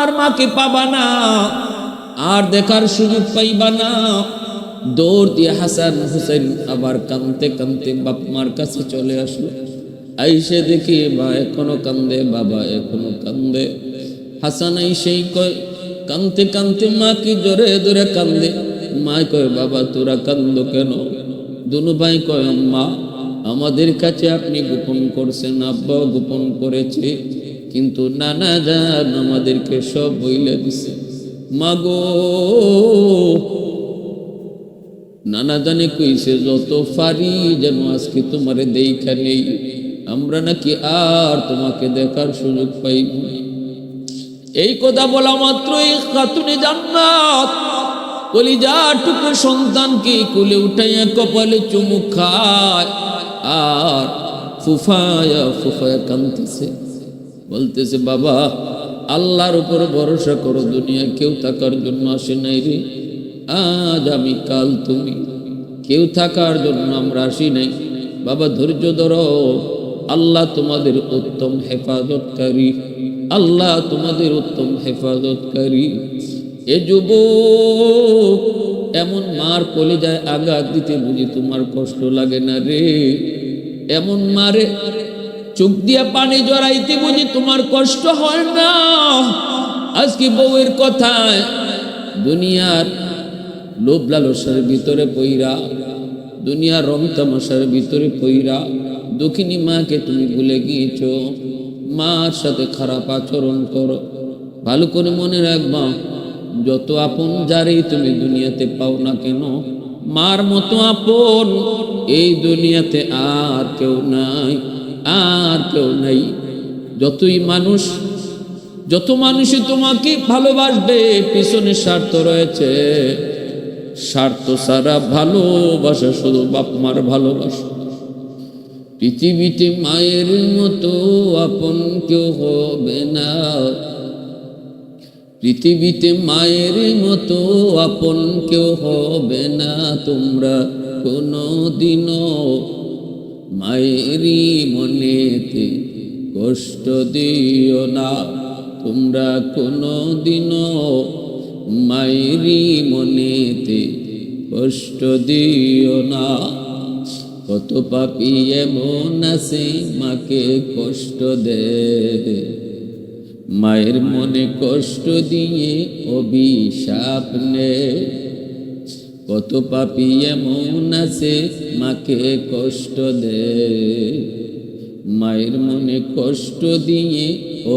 আর মাকে পাবা না, আর দেখার সুযোগ পাইবা না। দৌড় দিয়ে হাসান হুসেন আবার কাঁদতে কাঁদতে বাপ মার কাছে চলে আসলো। আইসে দেখি মা এখনো কান্দে, বাবা এখনো কান্দে। হাসান আইসেই কয় কাঁদতে কাঁদতে মা কি জোরে জোরে কান্দে। মা কয় বাবা তোরা কান্দো কেন? দুনু ভাই কয় আম্মা আমাদের কাছে আপনি গোপন করছেন, আব্বাও গোপন করেছে, কিন্তু নানা জান আমাদেরকে সব বইলে দিছে। মাগো নানা জানে কইছে যত পারি যেন আজকে তোমারে দেখা নেই, আমরা নাকি আর তোমাকে দেখার সুযোগ পাইব। এই কথা বলা মাত্রই খাতুনে জান্নাত কলিজার টুকরো সন্তানকে কোলে উঠাইয়া কপালে চুমু খায় আর ফুফায়া ফুফায়া কাঁদতেছে, বলতেছে বাবা আল্লাহর উপর ভরসা করো, দুনিয়া কেউ থাকার জন্য আসে নাই রে, আজ আমি কাল তুমি, কেউ থাকার জন্য আমরা আসি নাই। বাবা ধৈর্য ধরো, আল্লাহ তোমাদের উত্তম হেফাজতকারী, আল্লাহ তোমাদের উত্তম হেফাজতকারী। এ যুবক এমন মার কলিজায় আঘাত দিতে বুঝি তোমার কষ্ট লাগে না রে? এমন মারে চোখ দিয়া পানি জড়াইতে বুঝি তোমার কষ্ট হয় না? আজকে বউয়ের কথায় দুনিয়ার লোভ লালসার ভিতরে পইরা, দুনিয়ার রং তামাশার ভিতরে পইরা দুঃখিনী মাকে তুমি ভুলে গিয়েছ। মার সাথে খারাপ আচরণ করো। ভালো করে মনে রাখবা, যত আপন যারেই তুমি দুনিয়াতে পাও না কেন, মার মতো আপন এই দুনিয়াতে আর কেউ নাই, আর কেউ নাই। যত মানুষই তোমাকে ভালোবাসবে পিছনে স্বার্থ রয়েছে, স্বার্থ ছাড়া ভালোবাসা শুধু বাপ মার ভালোবাসা। পৃথিবীতে মায়ের মতো আপন কেউ হবে না, পৃথিবীতে মায়ের মতো আপন কেউ হবে না। তোমরা কোনো দিনও মায়েরই মনেতে কষ্ট দিও না, তোমরা কোনো দিনও মায়েরই মনেতে কষ্ট দিও না। কত পাপী এমন আছে মাকে কষ্ট দেয়, মায়ের মনে কষ্ট দিয়ে অভিশাপ নেয়। কত পাপী এমন আছে মাকে কষ্ট দেয়, মায়ের মনে কষ্ট দিয়ে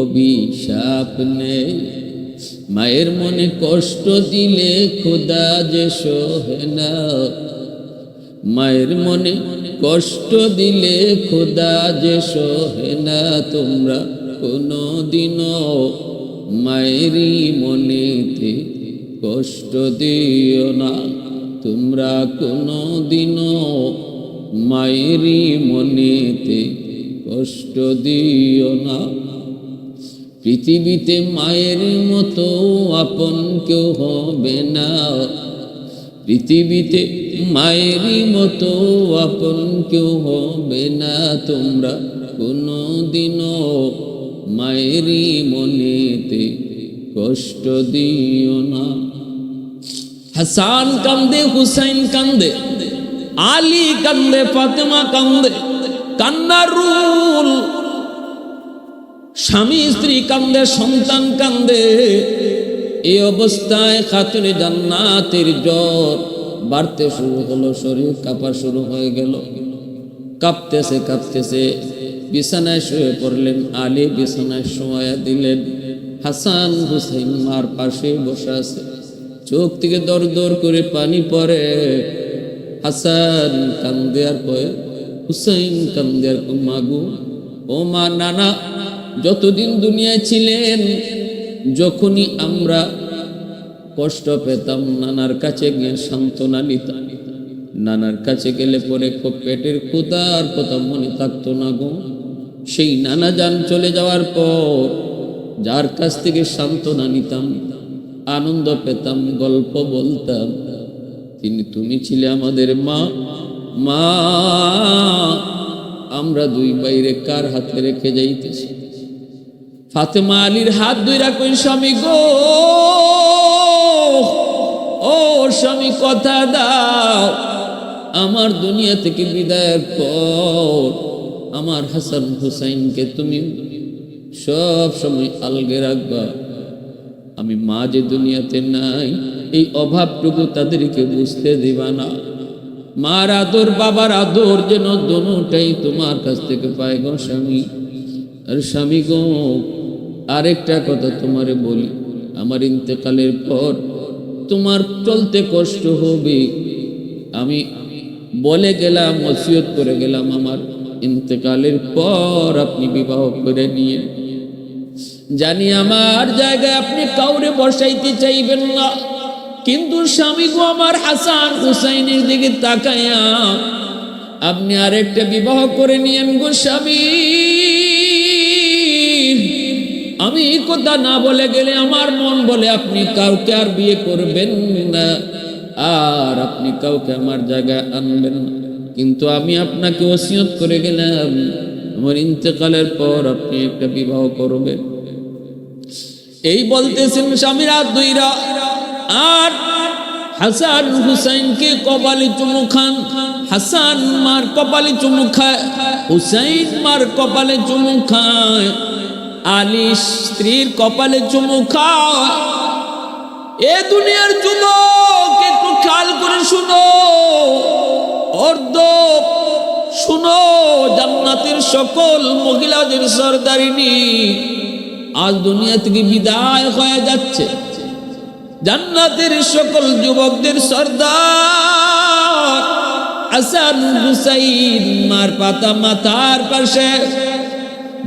অভিশাপ নেয়। মায়ের মনে কষ্ট দিলে খোদা যে সহে না, মায়ের মনে কষ্ট দিলে খোদা যে সহে না। তোমরা কোনো দিনও মায়েরই মনেতে কষ্ট দিও না, তোমরা কোনো দিনও মায়েরই মনেতে কষ্ট দিও না। পৃথিবীতে মায়ের মতো আপন কেউ হবে না, পৃথিবীতে মায়েরই মতো আপন কেউ হবে না। তোমরা কোনো দিনও মায়েরই মনেতে কষ্ট দিও না। হাসান কান্দে, হুসাইন কান্দে, আলী কান্দে, ফাতেমা কান্দে, কান্নার রুল। স্বামী স্ত্রী কান্দে, সন্তান কান্দে। এই অবস্থায় খাতুনে জান্নাতের জ্বর বাড়তে শুরু হলো, শরীর কাঁপা শুরু হয়ে গেল। কাঁপতেছে কাঁপতেছে বিছানায় শুয়ে পড়লেন। আলী বিছানায় শোয়া দিলেন। হাসান হুসাইন মার পাশে বসে আছে, চোখ থেকে দর দর করে পানি পড়ে। হাসান কান্দে আর কয়, হুসাইন কান্দে আর কয়, মাগো ও মা, নানা যতদিন দুনিয়ায় ছিলেন, যখনই আমরা কষ্ট পেতাম নানার কাছে গিয়ে সান্ত্বনা নিতাম। নানার কাছে গেলে পরে খুব পেটের ক্ষুধার কথা মনে থাকতো না গো। সেই নানা যান চলে যাওয়ার পর যার কাছ থেকে সান্ত্বনা নিতাম, আনন্দ পেতাম, গল্প বলতাম, তুমি ছিলে আমাদের মা। মা আমরা দুই বাইরে কার হাতে রেখে যাইতেছি? ফাতেমা আলীর হাত ধইরা কই স্বামী গো, ও স্বামী কথা দাও, আমার দুনিয়া থেকে বিদায়ের পর আমার হাসান হুসাইনকে তুমি সব সময় আলগে রাখবা। আমি মা যে দুনিয়াতে নাই এই অভাবটুকু তাদেরকে বুঝতে দিবা না। মার আদর বাবার আদর যেন দোনোটাই তোমার কাছ থেকে পায় গো স্বামী। আর স্বামী গো, আরেকটা কথা তোমারে বলি, আমার ইন্তেকালের পর তোমার চলতে কষ্ট হবে। আমি বলে গেলাম, ওসিয়ত করে গেলাম, আমার ইন্তেকালের পর আপনি বিবাহ করে নিয়ে, জানি আমার জায়গায় আপনি কাউরে বসাইতে চাইবেন না, কিন্তু স্বামী গো আমার হাসান হুসাইনের দিকে তাকায়া আপনি আরেকটা বিবাহ করে নিয়েন গো স্বামী। আমি এই কথা না বলে গেলে আমার মন বলে আপনি কাউকে আর বিয়ে করবেন না, আর আপনি কাউকে আমার জায়গায় আনবেন না, কিন্তু আমি আপনাকে ওসিয়ত করে গেলাম আমার ইন্তেকালের পর আপনি একটা বিবাহ করবেন। এই বলতেছেন স্বামীর হাত ধইরা, আর হাসান হুসাইনকে কপালে চুমু খান। হাসান মার কপালে চুমু খায়, হুসাইন মার কপালে চুমু খায়, আলী স্ত্রীর কপালে চুমু খায়। এ দুনিয়ার যুবক একটু খেয়াল করে শুনো, অর্ধ শুনো, জান্নাতের সকল মহিলাদের সরদারিনী আজ দুনিয়া থেকে বিদায় হয়ে যাচ্ছে। জান্নাতের সকল যুবকদের সর্দার হাসান হুসাইন মার পাতা মাথার পাশে,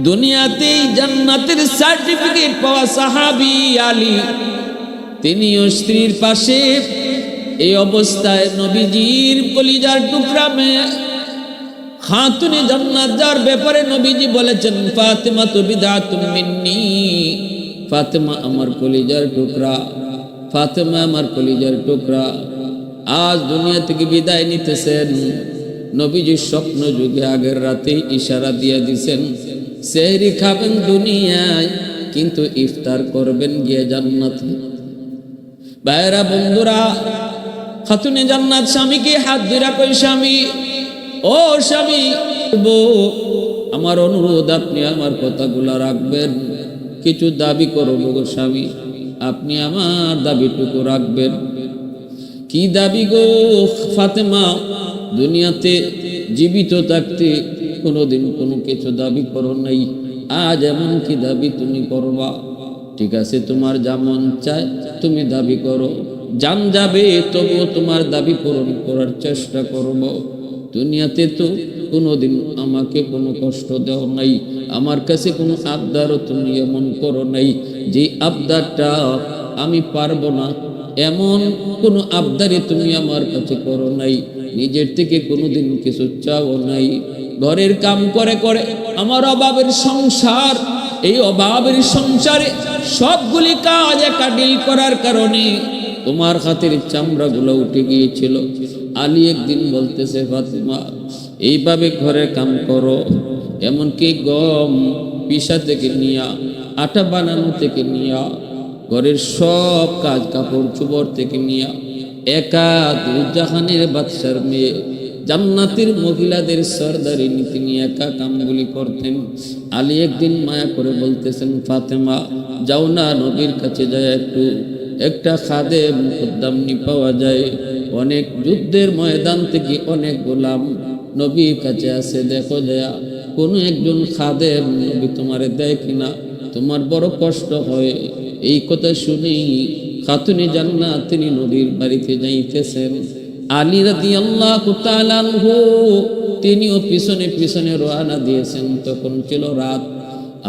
দুনিয়াতেই জান্নাতের সার্টিফিকেট পাওয়া সাহাবী আলী, তিনিও স্ত্রীর পাশে এই অবস্থায় নবীজির কলিজার টুকরা মেয়ে খাতুনে জান্নাত যার ব্যাপারে নবীজি বলেছেন ফাতেমা তো বিদআতুম মিন্নি, ফাতেমা আমার কলিজার টুকরা, ফাতেমা আমার কলিজার টুকরা। আজ দুনিয়া থেকে বিদায় নিতেছেন। নবীজির স্বপ্ন যুগে আগের রাতে ইশারা দিয়ে দিছেন সেহরি খাবেন দুনিয়ায়, কিন্তু ইফতার করবেন গিয়ে জান্নাতে। ভাইরা বন্ধুরা, খাতুনে জান্নাত স্বামীকে হাত ধরে কই স্বামী, ও স্বামী, আমার অনুরোধ আপনি আমার কথাগুলা রাখবেন, কিছু দাবি করব গো স্বামী, আপনি আমার দাবিটুকু রাখবেন। কি দাবি গো ফাতেমা? দুনিয়াতে জীবিত থাকতে কোনোদিন কোনো কিছু দাবি করো নাই, আজ এমন কি দাবি তুমি করবা? ঠিক আছে, তোমার যা মন চায় তুমি দাবি করো, জান যাবে তবুও তোমার দাবি পূরণ করার চেষ্টা করব। দুনিয়াতে তো কোনোদিন আমাকে কোনো কষ্ট দেও নাই, আমার কাছে কোনো আবদারও তুমি এমন করো নাই যে আবদারটা আমি পারবো না, এমন কোনো আবদারে তুমি আমার কাছে করো নাই। নিজের থেকে কোনোদিন কিছু চাও নাই। ঘরের কাম করে করে আমার অভাবের সংসার, এই অভাবের সংসারে সবগুলি কাজ একা ডিল করার কারণে তোমার হাতের চামড়াগুলো উঠে গিয়েছিল। আলী একদিন বলতেছে ফাতেমা এইভাবে ঘরের কাম করো, এমনকি গম পিসা থেকে নিয়া, আটা বানানো থেকে নিয়া, ঘরের সব কাজ কাপড় চোপড় থেকে নিয়া, একা দুজাহানের বাদশার মেয়ে জান্নাতের মহিলাদের সরদারিনী তিনি একা কামগুলি করতেন। আলী একদিন মায়া করে বলতেছেন ফাতেমা যাও না নবীর কাছে যায়, একটা খাদেম খুদ্দামনি পাওয়া যায়, অনেক যুদ্ধের ময়দান থেকে অনেক গোলাম নবীর কাছে আসে, দেখো যায় কোনো একজন খাদেম নবী তোমারে দেয় কিনা, তোমার বড় কষ্ট হয়। এই কথা শুনেই খাতুনে জান্নাত তিনি নবীর বাড়িতে যাইতেছেন। আলী রাদিয়াল্লাহু তাআলা আনহু তিনিও পিছনে পিছনে রওনা দিয়েছেন। তখন ছিল রাত।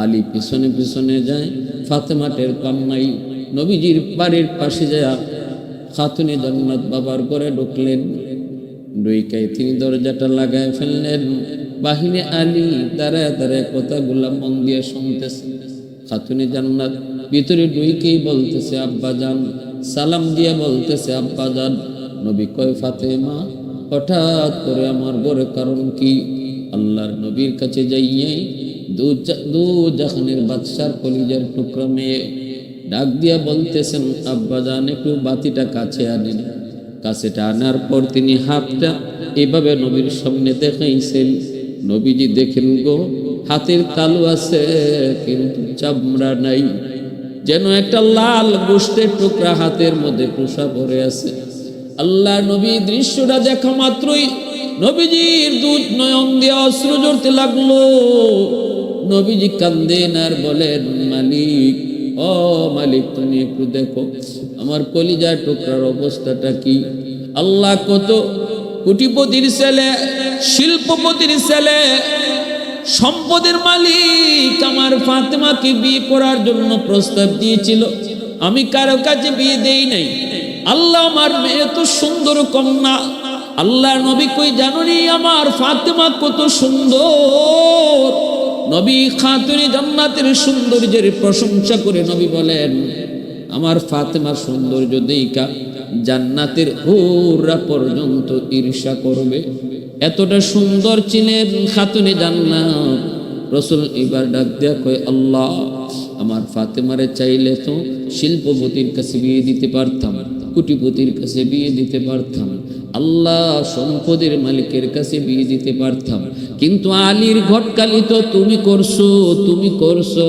আলী পিছনে পিছনে যায়, ফাতেমা টের পান নাই। নবীজির বাড়ির পাশে যায় খাতুনে জান্নাত বাবার ঘরে ঢুকলেন। ডুইকায় তিনি দরজাটা লাগায় ফেললেন। বাহিরে আলী দাঁড়ায় দাঁড়ায় কথাগুলা মন দিয়ে শুনতেছে। খাতুনে জান্নাত ভিতরে ডুইকেই বলতেছে আব্বা জান, সালাম দিয়ে বলতেছে আব্বা জান। নবী কয় ফাতেমা হঠাৎ করে আমার ঘরে কারণ কি? আল্লাহর নবীর কাছে যাইয়াই দু জাহানের বাদশার কলিজার টুকরা মেয়ে ডাক দিয়া বলতেছেন, আব্বাজান একটু বাতিটা কাছে আনেন। কাছেটা আনার পর তিনি হাতটা এভাবে নবীর সামনে দেখাইছেন। নবীজি দেখেন গো, হাতের তালু আছে কিন্তু চামড়া নাই, যেন একটা লাল গোশতের টুকরা হাতের মধ্যে টুসা পড়ে আছে। আল্লাহ নবী দৃশ্যটা দেখা মাত্রই নবীজির দুধ নয়ন দিয়ে অশ্রু ঝরতে লাগলো। নবীজি কান্দেন আর বলেন, মালিক, ও মালিক, তুমি একটু দেখো আমার কলিজার টুকরার অবস্থাটা কি। আল্লাহ কত কোটিপতির ছেলে, শিল্পপতির ছেলে, সম্পদের মালিক আমার ফাতেমাকে বিয়ে করার জন্য প্রস্তাব দিয়েছিল, আমি কারো কাছে বিয়ে দেই নাই। আল্লাহ আমার মেয়ে তো সুন্দর কন্যা, আল্লাহ নবী কই জানুনি আমার ফাতেমা কত সুন্দর। নবী খাতুনে জান্নাতের সৌন্দর্যের প্রশংসা করে নবী বলেন, আমার ফাতেমার সৌন্দর্য দেইকা জান্নাতের হুররা পর্যন্ত ঈর্ষা করবে, এতটা সুন্দর ছিলেন খাতুনে জান্নাত। রাসূল এবার ডাক দেয়া কয়, আল্লাহ আমার ফাতেমারে চাইলে তো শিল্পপতির কাছে বিয়ে দিতে পারতাম, কোটিপতির কাছে বিয়ে দিতে পারতাম, আল্লাহ সম্পদের মালিকের কাছে বিয়ে দিতে পারতাম, কিন্তু আলীর ঘটকালি তো তুমি করছো, তুমি করছো,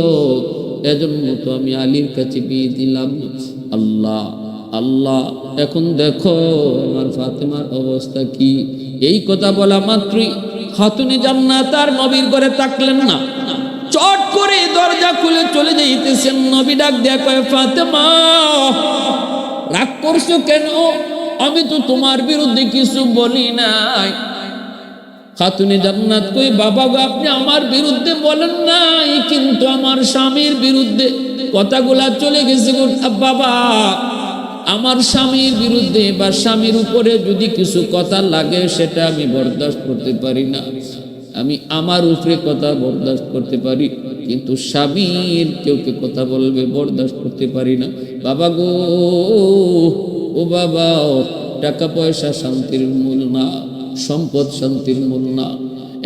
এজন্য তো আমি আলীর কাছে বিয়ে দিলাম। আল্লাহ আল্লাহ এখন দেখো আমার ফাতেমার অবস্থা কি। এই কথা বলা মাত্রই খাতুনে জান্নাত আর নবীর ঘরে তাকলেন না, চট করে দরজা খুলে চলে যাইতেছেন। নবী ডাক দেয়া কয়, ফাতেমা রাগ করছো কেন? আমি তো তোমার বিরুদ্ধে কিছু বলি নাই। খাতুনে জান্নাত কই, বাবা গো আপনি আমার বিরুদ্ধে বলেন নাই, কিন্তু আমার স্বামীর বিরুদ্ধে কথাগুলা চলে গেছে গো বাবা। আমার স্বামীর বিরুদ্ধে বা স্বামীর উপরে যদি কিছু কথা লাগে সেটা আমি বরদাস্ত করতে পারি না। আমি আমার উপরে কথা বরদাস্ত করতে পারি, কিন্তু স্বামীর কেউ কথা বলবে বরদাস্ত করতে পারি না। বাবা গো, ও বাবা, টাকা পয়সা শান্তির মূল না, সম্পদ শান্তির মূল না।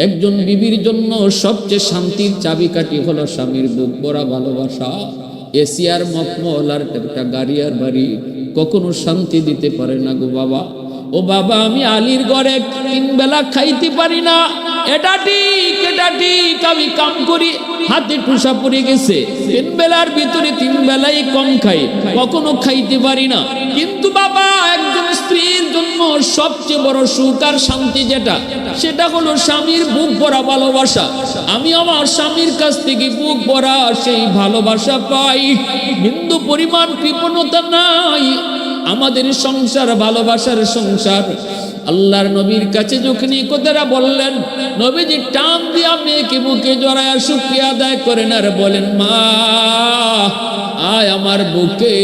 একজন বিবির জন্য সবচেয়ে শান্তির চাবিকাঠি হলো স্বামীর বুক ভরা ভালোবাসা। এসি আর মখমল আর একটা গাড়ি আর বাড়ি কখনো শান্তি দিতে পারে না গো বাবা। ও বাবা, আমি আলীর ঘরে 3 বেলা খাইতে পারি না, এটা ঠিক, এটা ঠিক, আমি কাম করি, হাতে টুসা পড়ে গেছে, 3 বেলার ভিতরে 3 বেলাই কম খাই, কখনো খাইতে পারি না। কিন্তু বাবা, একজন স্ত্রীর জন্য সবচেয়ে বড় সুখ আর শান্তি যেটা, সেটা হলো স্বামীর বুক ভরা ভালোবাসা। আমি আমার স্বামীর কাছ থেকে বুক ভরা সেই ভালোবাসা পাই, বিন্দু পরিমাণ কৃপণতা নাই। আমাদের সংসার ভালোবাসার সংসার। আল্লাহর নবীর কাছে যখন এই কথাটা বললেন, নবীজি টান দিয়া মেয়েকে বুকে জড়ায়া শুকরিয়া আদায় করেন আর বলেন, মা আয় আমার বুকে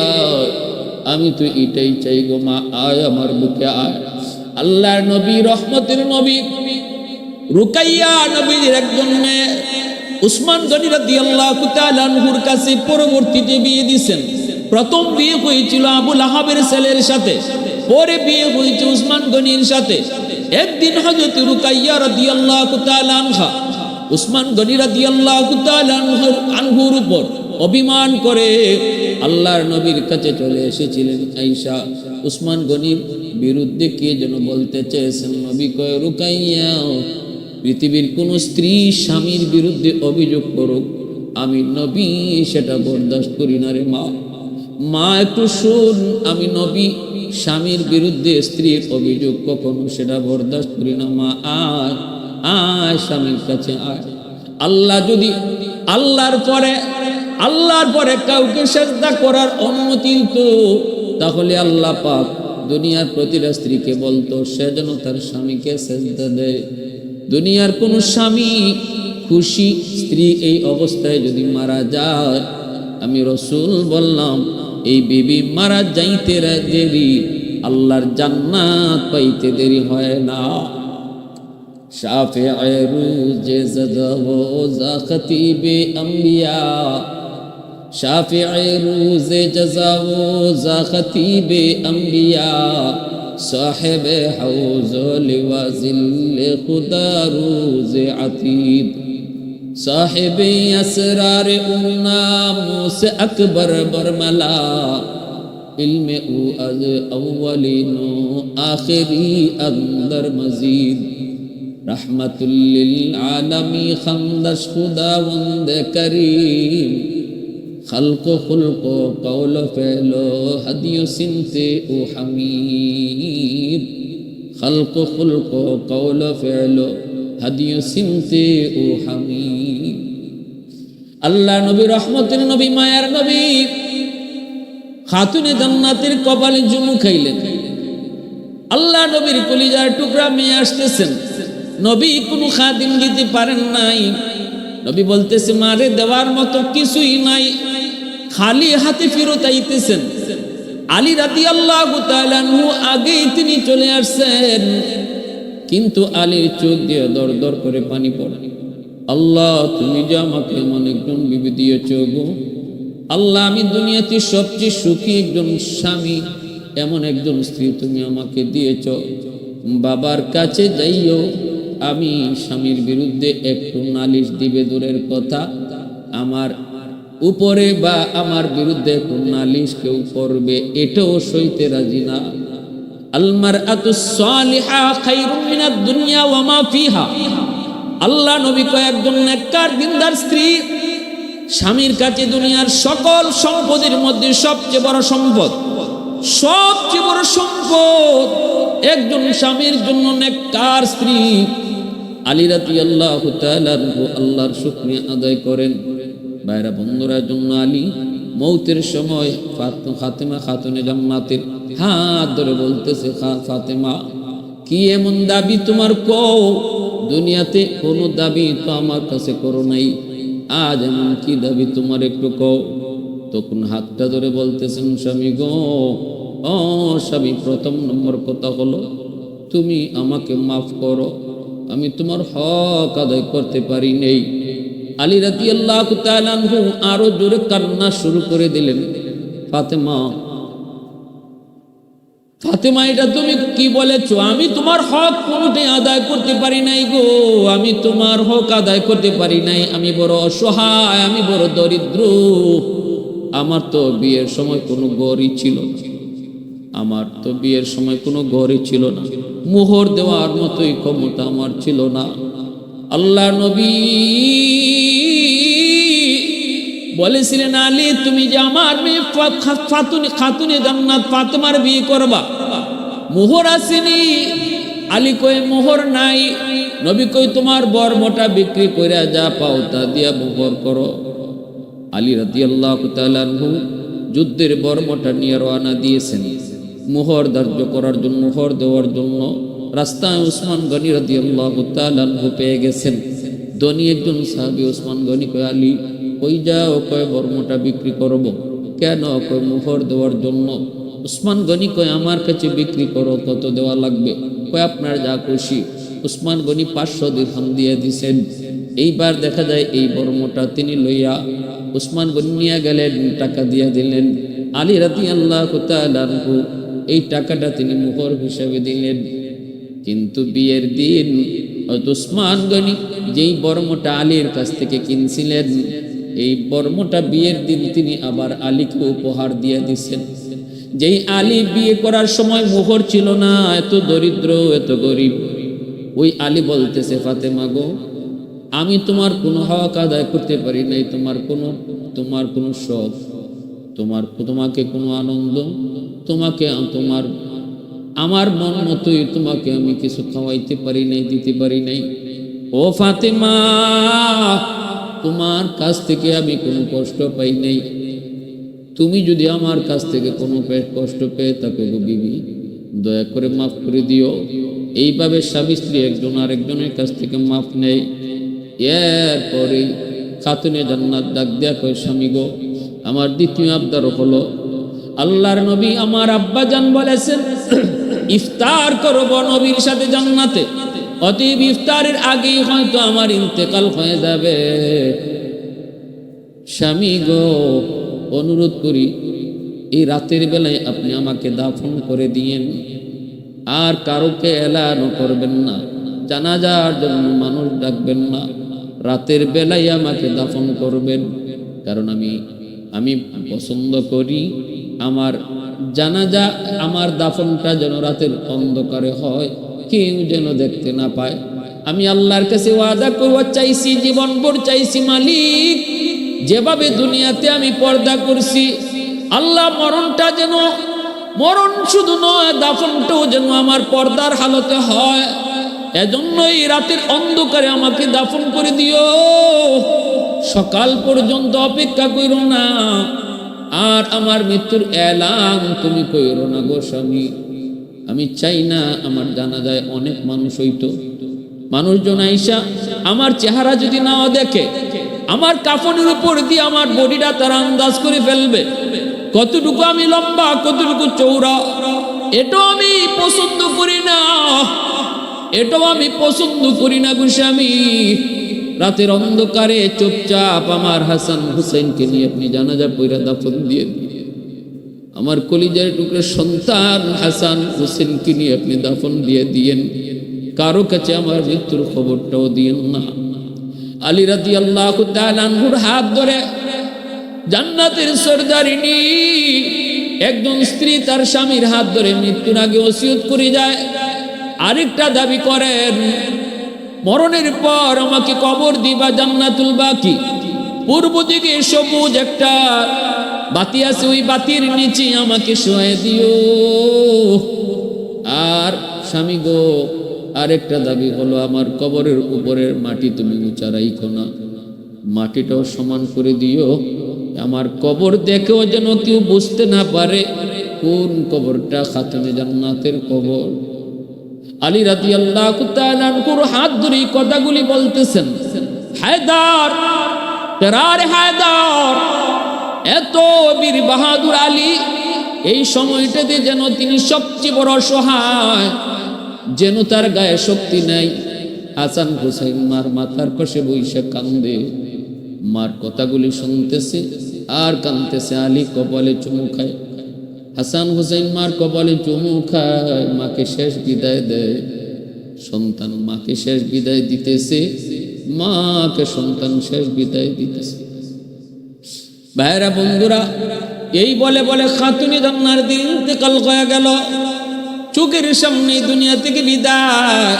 আয়, আমি তো এটাই চাই গো মা, আয় আমার বুকে আয়। আল্লাহর নবী, রহমতের নবী, রুকাইয়া নবীর একজন মেয়ে উসমান গনি রাদিয়াল্লাহু তাআলা আনহুর কাছে পরবর্তীতে বিয়ে দিয়েছেন। প্রথম বিয়ে হয়েছিল আবুল আহাবের ছেলের সাথে, পরে বিয়ে হয়েছে উসমান গনির সাথে। একদিন হযরত রুকাইয়া রাদিয়াল্লাহু তাআলা আনহা উসমান গনি রাদিয়াল্লাহু তাআলা আনহুর উপর অভিমান করে আল্লাহর নবীর কাছে চলে এসেছিলেন। আয়েশা উসমান গনির বিরুদ্ধে কে যেন বলতে চেয়েছেন। নবী কয়, রুকাইয়া, পৃথিবীর কোন স্ত্রী স্বামীর বিরুদ্ধে অভিযোগ করুক, আমি নবী সেটা বরদাস্ত করি না রে মা। মা একটু শুন, আমি নবী স্বামীর বিরুদ্ধে স্ত্রীর অভিযোগ কখনো সেটা বরদাস্ত করি না। মা আয় আয়, স্বামীর কাছে আয়। আল্লাহ যদি আল্লাহর পরে কাউকে সিজদা করার অনুমতি দিত, তাহলে আল্লাহ পাক দুনিয়ার প্রতিটা স্ত্রীকে বলতো সে যেন তার স্বামীকে সিজদা দেয়। দুনিয়ার কোন স্বামী খুশি স্ত্রী এই অবস্থায় যদি মারা যায়, আমি রাসূল বললাম এই বিবি মারা যাইতে দেরি, আল্লাহর জান্নাত পাইতে দেরি হয় না। শাফিঈ রুজে জাযা খতিবে আম্বিয়া, শাফিঈ রুজে জাযা খতিবে আম্বিয়া, সাহেবে হাউজ লিওয়াজিল খুদা রুজে আতীদ। साहिब असरार उन्नाम से अकबर बरमला इल्म उ अज अव्वलिनो आखिरी अंदर मजीद रहमतुल लिल आलमी खंदश खुदावंद करीम खल्क खुल्क कौल फ़ेलो हदियो सिनते ओ हमीद खल्क खुल्क कौल फ़ेलो हदियो सिनते ओ हमीद। अल्लाह नबी रहमतेर नबी मायार नबी खातुने জান্নাতের কপালে চুমু খাইলেন। আল্লাহ নবীর কলিজার টুকরা মেয়ে আসতেছেন, নবী কোনো খাদিম দিতে পারেন নাই। নবী বলতেছে মারে দেওয়ার মতো কিছুই নাই, খালি হাতে ফেরত আইতেছেন। আলী রাদিয়াল্লাহু তাআলা আনহু আগেই তিনি চলে আসছেন, কিন্তু আলীর চোখ দিয়ে দর দর করে পানি পড়ে। আল্লাহ তুমি যে আমাকে এমন একজন বিবি দিয়েছ গো আল্লাহ, আমি দুনিয়াতে সবচেয়ে সুখী একজন স্বামী, এমন একজন স্ত্রী তুমি আমাকে দিয়েছ। বাবার কাছে যাইও, আমি স্বামীর বিরুদ্ধে একটু নালিশ দিবে দূরের কথা, আমার উপরে বা আমার বিরুদ্ধে একটু নালিশ কেউ করবে এটাও সইতে রাজি না। আল মারআতুস সালিহা খায়রুম মিনাদ দুনিয়া ওয়া মা ফিহা। আল্লাহ নবী কয় একজন নেককার দিনদার স্ত্রী স্বামীর কাছে দুনিয়ার সকল সম্পদের মধ্যে সবচেয়ে বড় সম্পদ, সবচেয়ে বড় সম্পদ একজন স্বামীর জন্য নেককার স্ত্রী। আলী রাদিয়াল্লাহু তাআলা আল্লাহর শুকরিয়া আদায় করেন। ভাইরা বন্ধুরা, জন্য আলী মৌতের সময় ফাতেমা খাতুনে জান্নাতের হাত ধরে বলতেছে, ফাতেমা কি এমন দাবি তোমার কও, দুনিয়াতে কোনো দাবি তো আমার কাছে করো নাই, আজ এমন কি দাবি তোমার একটু কও। তখন হাতটা ধরে বলতেছেন, স্বামী গো, ও স্বামী, প্রথম নম্বর কথা হলো তুমি আমাকে মাফ করো, আমি তোমার হক আদায় করতে পারি নেই। আলী রাদিয়াল্লাহু তাআলা আনহু আরো জোরে কান্না শুরু করে দিলেন। ফাতেমা, ফাতেমা এটা তুমি কি বলেছো? আমি তোমার হক কোনোটাই আদায় করতে পারি নাই গো, আমি তোমার হক আদায় করতে পারি নাই, আমি বড় অসহায়, আমি বড় দরিদ্র, আমার তো বিয়ের সময় কোনো ঘরই ছিল না, আমার তো বিয়ের সময় কোনো ঘরই ছিল না, মোহর দেওয়ার মতোই ক্ষমতা আমার ছিল না। আল্লাহ নবী বলেছিলেন, আলী তুমি যে আমার মেয়ে খাতুনে জান্নাত ফাতেমার বিয়ে করবা, মোহর আসেনি। আলী কই মোহর নাই। নবী কই তোমার বর্মটা বিক্রি কইরা যা পাও তা দিয়া মোহর করো। আলী রাদিয়াল্লাহু তাআলা আনহু যুদ্ধের বর্মটা নিয়ে রওনা দিয়েছেন মোহর ধার্য করার জন্য, মোহর দেওয়ার জন্য। রাস্তায় ওসমান গনি রাদিয়াল্লাহু তাআলা আনহু পেয়ে গেছেন। ধনী একজন সাহাবী ওসমান গনি কয়, আলী কই যাও? কয় বর্মটা বিক্রি করব। কেন? কয় মোহর দেওয়ার জন্য। ওসমান গনি কয় আমার কাছে বিক্রি করো, কত দেওয়া লাগবে? কয় আপনার যা খুশি। ওসমান গনি 500 দিরহাম দিয়ে দিছেন। এইবার দেখা যায় এই বর্মটা তিনি লইয়া ওসমান গনি নিয়ে গেলেন, টাকা দিয়া দিলেন। আলী রাদিয়াল্লাহু তাআলা আনহু এই টাকাটা তিনি মোহর হিসেবে দিলেন। কিন্তু বিয়ের দিন ওসমান গনি যেই বর্মটা আলীর কাছ থেকে কিনছিলেন, এই বর্মটা বিয়ের দিন তিনি আবার আলীকে উপহার দিয়ে দিচ্ছেন। যেই আলী বিয়ে করার সময় মোহর ছিল না, এত দরিদ্র, এত গরিব, ওই আলী বলতেছে, ফাতেমা গো, আমি তোমার কোনো হক আদায় করতে পারি নাই, তোমার কোনো শখ, তোমাকে কোনো আনন্দ, তোমাকে আমার মন মতোই তোমাকে আমি কিছু খাওয়াইতে পারি নাই, দিতে পারি নাই। ও ফাতেমা, তোমার কাছ থেকে আমি কোনো কষ্ট পাই নাই, তুমি যদি আমার কাছ থেকে কোনো কষ্ট পেয়ে থাকো গো বিবি, দয়া করে মাফ করে দিও। এইভাবে স্বামী স্ত্রী একজন আরেকজনের কাছ থেকে মাফ নেয়। এরপরে খাতুনে জান্নাত ডাক দেয়া কয়, স্বামী গো, আমার দ্বিতীয় আবদার হলো, আল্লাহর নবী আমার আব্বাজান বলেছেন ইফতার করব নবীর সাথে জান্নাতে, অতএব ইফতারের আগেই হয়তো আমার ইন্তেকাল হয়ে যাবে। স্বামী গো, অনুরোধ করি এই রাতের বেলায় আপনি আমাকে দাফন করে দিয়েন, আর কারোকে এলানও করবেন না, জানাজার জন্য মানুষ ডাকবেন না, রাতের বেলায় আমাকে দাফন করবেন, কারণ আমি পছন্দ করি আমার জানাজা, আমার দাফনটা যেন রাতের অন্ধকারে হয়, কেউ যেন দেখতে না পায়। আমি আল্লাহর কাছে ওয়াদা করব, চাইছি জীবনভর চাইছি, মালিক যেভাবে দুনিয়াতে আমি পর্দা করছি, আল্লাহ মরণটা যেন, মরণ শুধু নয় দাফনটাও যেন আমার পর্দার হালতে হয়। এজন্যই রাতের অন্ধকারে আমাকে দাফন করে দিও, সকাল পর্যন্ত অপেক্ষা করো না, আর আমার মৃত্যুর এলান তুমি কইরো না গো স্বামী। আমি চাই না আমার জানাজায় অনেক মানুষ হইতো, মানুষজন আইসা আমার চেহারা যদি নাও দেখে, আমার কাফনের উপর দিয়ে আমার বডিটা তারা আন্দাজ করে ফেলবে, কতটুকু আমি লম্বা, কতটুকু চৌড়া। এটাও আমি পছন্দ করি না, এটাও আমি পছন্দ করি না গো স্বামী। রাতের অন্ধকারে চুপচাপ আমার হাসান হুসেনকে নিয়ে আপনি জানাজা পয়রা দাফন দিয়ে দিন। আমার কলিজার টুকরো সন্তান হাসান হুসেনকে নিয়ে আপনি দাফন দিয়ে দিয়েন, কারো কাছে আমার মৃত্যুর খবরটাও দিয়েন না। আলী রাদিয়াল্লাহু তাআলা আনহুর হাত ধরে জান্নাতের সরদারিনী একজন স্ত্রী তার স্বামীর হাত ধরে মৃত্যুর আগে ওসিয়ত করে যায়, আরেকটা দাবি করেন, মরণের পর আমাকে কবর দিবা জান্নাতুল বাকি, পূর্ব দিকে সবুজ একটা বাতি আছে, ওই বাতির নিচে আমাকে শোয়াই দিও। আর স্বামী গো, আরেকটা দাবি হলো, আমার কবরের উপরের মাটি তুমি উঁচা রাইখো না, মাটিটাও সমান করে দিও, আমার কবর দেখেও যেন কেউ বুঝতে না পারে কোন কবরটা খাতুনে জান্নাতের কবর। আলী রাদিয়াল্লাহু তাআলা আনহুর হাত ধরে কথাগুলি বলতেছেন, হায়দার, তেরার হায়দার, এত বীর বাহাদুর আলী, এই সময়টাতে যেন তিনি সবচেয়ে বড় অসহায়, যেন তার গায়ে শক্তি নাই। হাসান হুসাইন মার মাথার পাশে বইসে কান্দে, মার কথাগুলি শুনতেছে আর কান্দতেছে। আলী কপালে চুমু খায়, হাসান হুসাইন মার কপালে চুমু খায়, মাকে শেষ বিদায় দেয়। সন্তান মাকে শেষ বিদায় দিতেছে, মাকে সন্তান শেষ বিদায় দিতেছে। ভাইরা বন্ধুরা, এই বলে বলে খাতুনে জান্নার দিন ইন্তেকাল হয়ে গেল, চোখের সামনে দুনিয়া থেকে বিদায়।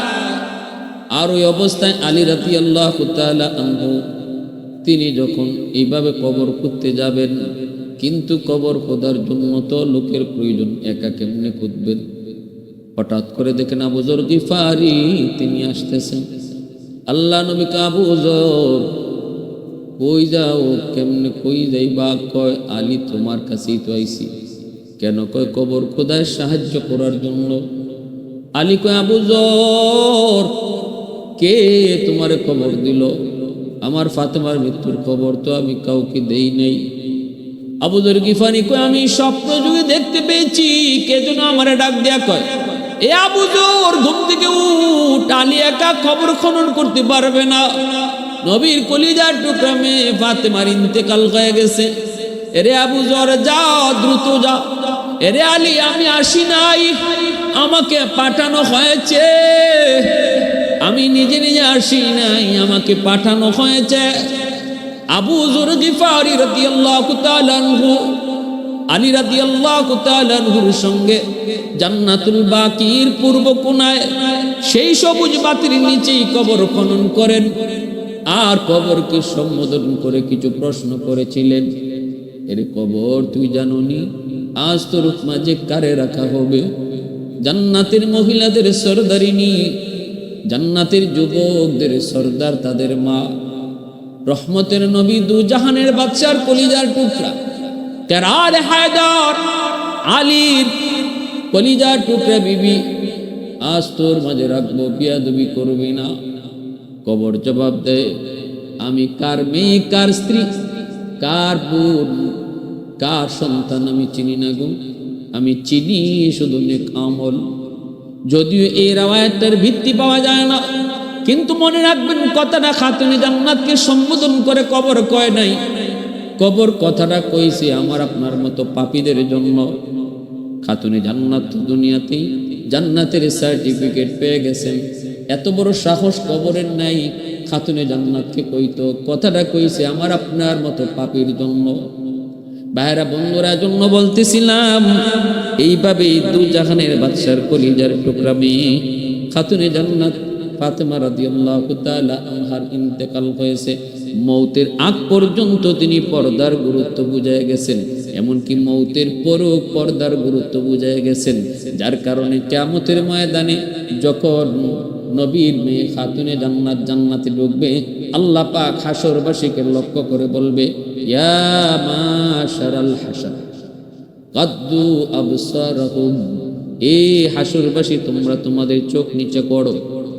আর ওই অবস্থায় আলী রাদিয়াল্লাহু তাআলা আনহু তিনি যখন এইভাবে কবর খুঁজতে যাবেন, কিন্তু কবর খোদার জন্য তো লোকের প্রয়োজন, একা কেমনে খুঁজবেন? হঠাৎ করে দেখেন আবু যর গিফারি তিনি আসতেছেন। আল্লাহ নবী আবু যর কই যাও? কেমনে কই যাইবা? কয় আলী তোমার কাছেই তো আইছি। কেন? কয় কবর খোদায় সাহায্য করার জন্য। আলী কয় আবু যর কে তোমারে খবর দিল? আমার ফাতেমার মৃত্যুর খবর তো আমি কাউকে দেই নাই। আবু যর গিফারি কয় আমি স্বপ্ন যুগে দেখতে পেয়েছি, কে যেন আমারে ডাক দেয়া কয়, এ আবু যর ঘুম থেকে উঠ, আলী একা খবর খনন করতে পারবে না, নবীর কলিজার টুকরা মেয়ে ফাতেমার ইন্তেকাল হয়ে গেছে। এরে আবু যর যাও, দ্রুত যাও। এরে আলী আমি আসি নাই, আমাকে পাঠানো হয়েছে, আমি নিজে নিজে আসি নাই, আমাকে পাঠানো হয়েছে। আবু যর গিফারি রাদিয়াল্লাহু তাআলা আনহু আলী রাদিয়াল্লাহু তাআলা আনহুর সঙ্গে জান্নাতুল বাকির পূর্ব কোণায় সেই সবুজ বাতির নিচেই কবর খনন করেন, আর কবরকে সম্বোধন করে কিছু প্রশ্ন করেছিলেন। এর কবর তুই জানোনি আজ তোর মাঝে কারে রাখা হবে? জান্নাতের মহিলাদের সরদারিনী, জান্নাতের যুবকদের সরদার তাদের মা, রহমতের নবী দু জাহানের বাদশার কলিজার টুকরা তেরার হায়দার আলীর কলিজার টুকরা বিবি, আজ তোর মাঝে রাখবো, বিয়াদবি করবি না। কবর জবাব দেয়, আমি কার মেয়ে, কার স্ত্রী, কার বোন, কার সন্তান আমি চিনি না গো, আমি চিনি শুধু নেক আমল। যদিও এই রাওয়ায়াতটার ভিত্তি পাওয়া যায় না, কিন্তু মনে রাখবেন কথাটা খাতুনে জান্নাতকে সম্বোধন করে কবর কয় নাই, কবর কথাটা কইছে আমার আপনার মতো পাপীদের জন্য। খাতুনে জান্নাত দুনিয়াতেই জান্নাতের সার্টিফিকেট পেয়ে গেছেন, এত বড় সাহস কবরের নাই। খাতুনে জান্নাতকে কইতো, কথাটা কইছে আমার আপনার মতো পাপীর জন্য। ভাইরা বন্ধুরা, জন্য বলতেছিলাম, এইভাবেই দু জাহানের বাদশার কলিজার টুকরা মেয়ে খাতুনে জান্নাত ফাতেমা রাদিয়াল্লাহু তাআলা আনহার ইন্তেকাল হয়েছে। মৌতের আগ পর্যন্ত তিনি পর্দার গুরুত্ব বুঝায় গেছেন, এমনকি মৌতের পরও পর্দার গুরুত্ব বুঝায় গেছেন। যার কারণে কিয়ামতের ময়দানে যখন নবীর মেয়ে খাতুনে জান্নাত জান্নাতে ঢুকবে, আল্লাহ পাক হাসরবাসীকে লক্ষ্য করে বলবে, ইয়া মাশারাল হাসর কাদ্দু আবসারহুম, এই হাসরবাসী তোমরা তোমাদের চোখ নিচে করো,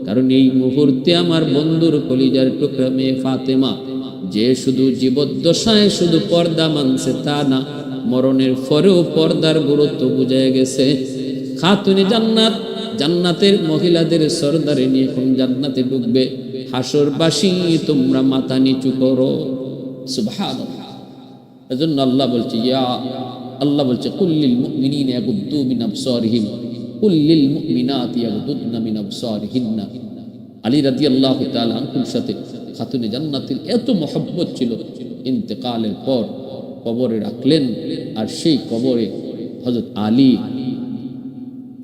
কারণ এই মুহূর্তে আমার বন্ধুর কলিজার টুকরা মেয়ে ফাতেমা, যে শুধু জীবদ্দশায় শুধু পর্দা মানছে তা না, মরণের পরেও পর্দার গুরুত্ব বুঝে গেছে। খাতুনে জান্নাত জান্নাতের মহিলাদের সরদারে নিয়ে এখন জান্নাতে ঢুকবে। হাসরবাসী তোমরা মাথা নিচু করো। সুবহানাল্লাহ। এজন্য আল্লাহ বলছে, আল্লাহ বলছে, কুল্লিল মুমিনিনা ইয়াগুদ্দু মিন আবসারিহিম কুল্লিল মুমিনাতি ইয়াগুদ্দুনা মিন আবসারিহিন্না। আলী রাদিয়াল্লাহু তাআলা আনহুর সাথে খাতুনে জান্নাতের এত মহব্বত ছিল, ইন্তেকালের পর কবরে রাখলেন। আর সেই কবরে হযরত আলী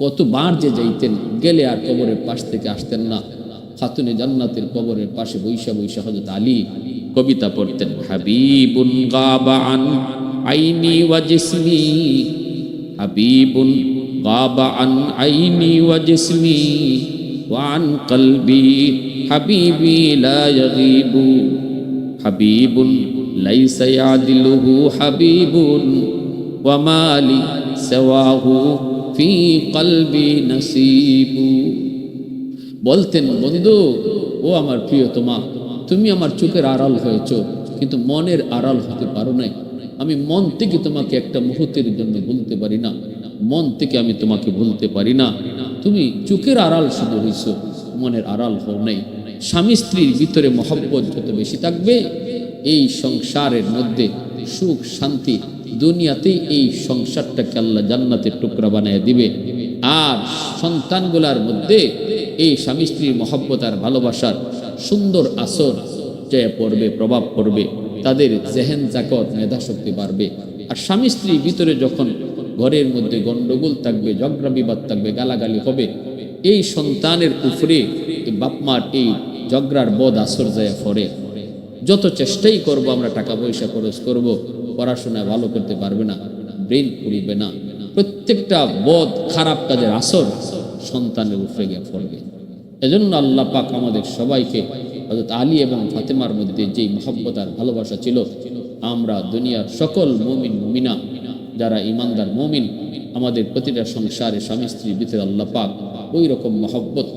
কতবার যে যাইতেন, গেলে আর কবরের পাশ থেকে আসতেন না। খাতুনে জান্নাতের কবরের পাশে বৈশা বৈশা হযরত আলী কবিতা পড়তেন, হাবিবুন গাবা আন আইনি ওয়া জিসমি, হাবিবুন গাবা আন আইনি ওয়া জিসমি ওয়া আন কলবি হাবিবি লা ইয়াগিবু, হাবিবুন লাইসা ইয়াদিলুহু হাবিবুন ওয়া মালি সাওয়াহু ফি কলবি নসিবু। বলতেন, বন্ধু ও আমার প্রিয়তমা, তুমি আমার চোখের আড়াল হয়েছ, কিন্তু মনের আড়াল হতে পারো নাই। আমি মন থেকে তোমাকে একটা মুহূর্তের জন্য ভুলতে পারি না, মন থেকে আমি তোমাকে ভুলতে পারি না। তুমি চোখের আড়াল শুধু হইছ, মনের আড়াল হও নাই। স্বামী স্ত্রীর ভিতরে মহব্বত যত বেশি থাকবে, এই সংসারের মধ্যে সুখ শান্তি, দুনিয়াতেই এই সংসারটাকে আল্লাহ জান্নাতের টুকরা বানিয়ে দিবে। আর সন্তানগুলার মধ্যে এই স্বামী স্ত্রীর মহব্বত আর ভালোবাসার সুন্দর আসর জয় পড়বে, প্রভাব পড়বে, তাদের জেহেন জাকত মেধাশক্তি বাড়বে। আর স্বামী স্ত্রীর ভিতরে যখন ঘরের মধ্যে গন্ডগোল থাকবে, ঝগড়া বিবাদ থাকবে, গালাগালি হবে, এই সন্তানের উপরে বাপমার এই ঝগড়ার বদ আসর যায় পড়ে। যত চেষ্টাই করব আমরা, টাকা পয়সা খরচ করব, পড়াশোনায় ভালো করতে পারবে না, ব্রেন খুলবে না। প্রত্যেকটা বদ খারাপ কাজের আসর সন্তানের উপরে গিয়ে পড়বে। এজন্য আল্লাহ পাক আমাদের সবাইকে হযরত আলী এবং ফাতেমার মধ্যে যেই মহব্বত আর ভালোবাসা ছিল, আমরা দুনিয়ার সকল মুমিন মুমিনা যারা ইমানদার মুমিন, আমাদের প্রতিটা সংসারে স্বামী স্ত্রীর ভিতরে আল্লাহ পাক ওই রকম মহব্বত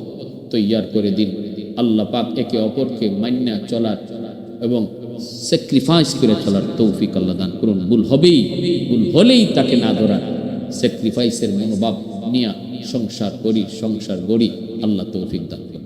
তৈয়ার করে দিন। আল্লাহ পাক একে অপরকে মান্না চলার এবং স্যাক্রিফাইস করে চলার তৌফিক আল্লাহ দান করুন। ভুল হলেই তাকে না ধরার স্যাক্রিফাইসের মনোভাব নিয়ে সংসার করি, সংসার গড়ি। আল্লাহ তৌফিক দান করুন।